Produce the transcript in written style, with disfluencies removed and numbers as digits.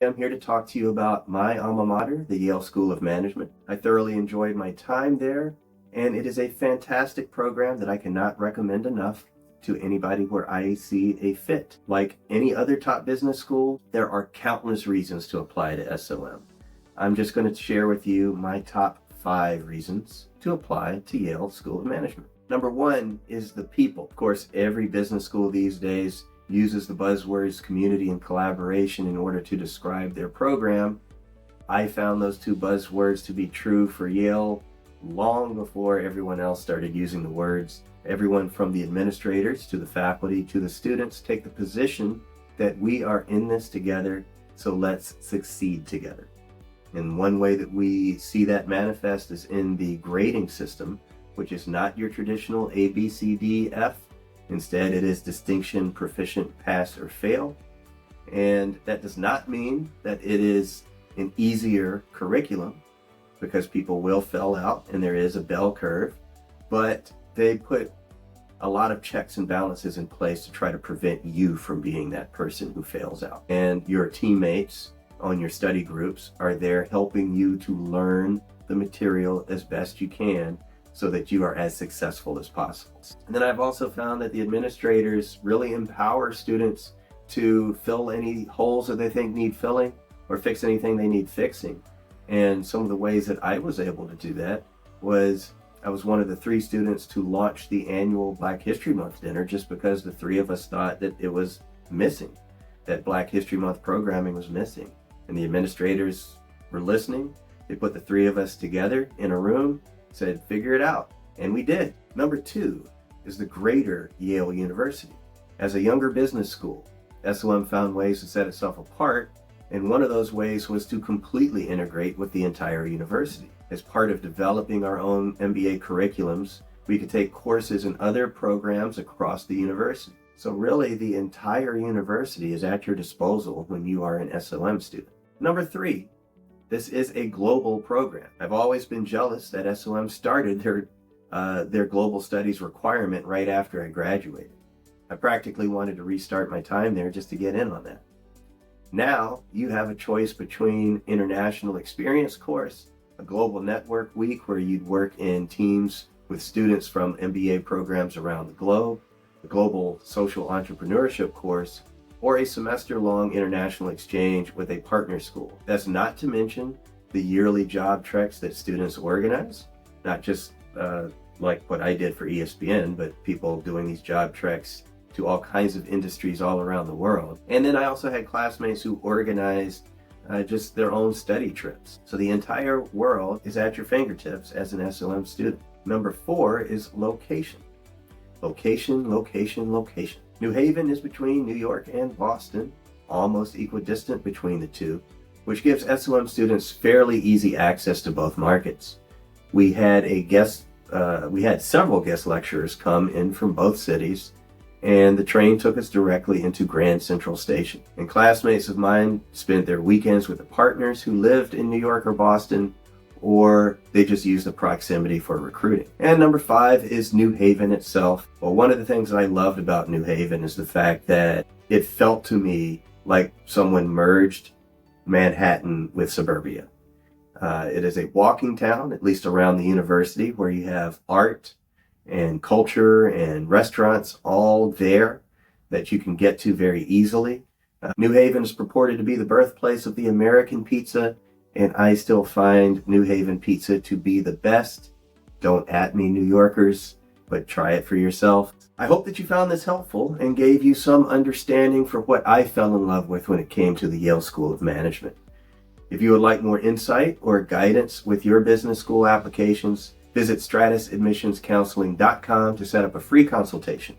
I'm here to talk to you about my alma mater, the Yale School of Management. I thoroughly enjoyed my time there, and it is a fantastic program that I cannot recommend enough to anybody where I see a fit. Like any other top business school, there are countless reasons to apply to SOM. I'm just going to share with you my top 5 reasons to apply to Yale School of Management. Number 1 is the people. Of course, every business school these days uses the buzzwords community and collaboration in order to describe their program. I found those 2 buzzwords to be true for Yale long before everyone else started using the words. Everyone from the administrators to the faculty to the students take the position that we are in this together, so let's succeed together. And one way that we see that manifest is in the grading system, which is not your traditional A, B, C, D, F. Instead, it is distinction, proficient, pass, or fail. And that does not mean that it is an easier curriculum, because people will fail out and there is a bell curve, but they put a lot of checks and balances in place to try to prevent you from being that person who fails out. And your teammates on your study groups are there helping you to learn the material as best you can, so that you are as successful as possible. And then I've also found that the administrators really empower students to fill any holes that they think need filling or fix anything they need fixing. And some of the ways that I was able to do that was I was one of the 3 students to launch the annual Black History Month dinner, just because the 3 of us thought that it was missing, that Black History Month programming was missing. And the administrators were listening. They put the 3 of us together in a room, said, figure it out. And we did. Number 2 is the greater Yale University. As a younger business school, SOM found ways to set itself apart, and one of those ways was to completely integrate with the entire university. As part of developing our own MBA curriculums, we could take courses in other programs across the university. So really, the entire university is at your disposal when you are an SOM student. Number 3, this is a global program. I've always been jealous that SOM started their global studies requirement right after I graduated. I practically wanted to restart my time there just to get in on that. Now you have a choice between international experience course, a global network week where you'd work in teams with students from MBA programs around the globe, a global social entrepreneurship course, or a semester-long international exchange with a partner school. That's not to mention the yearly job treks that students organize, not just like what I did for ESPN, but people doing these job treks to all kinds of industries all around the world. And then I also had classmates who organized just their own study trips. So the entire world is at your fingertips as an SOM student. Number 4 is location. Location, location, location. New Haven is between New York and Boston, almost equidistant between the 2, which gives SOM students fairly easy access to both markets. We had several guest lecturers come in from both cities, and the train took us directly into Grand Central Station. And classmates of mine spent their weekends with the partners who lived in New York or Boston, or they just use the proximity for recruiting. And number 5 is New Haven itself. Well, one of the things that I loved about New Haven is the fact that it felt to me like someone merged Manhattan with suburbia. It is a walking town, at least around the university, where you have art and culture and restaurants all there that you can get to very easily. New Haven is purported to be the birthplace of the American pizza, and I still find New Haven pizza to be the best. Don't at me, New Yorkers, but try it for yourself. I hope that you found this helpful and gave you some understanding for what I fell in love with when it came to the Yale School of Management. If you would like more insight or guidance with your business school applications, visit stratusadmissionscounseling.com to set up a free consultation.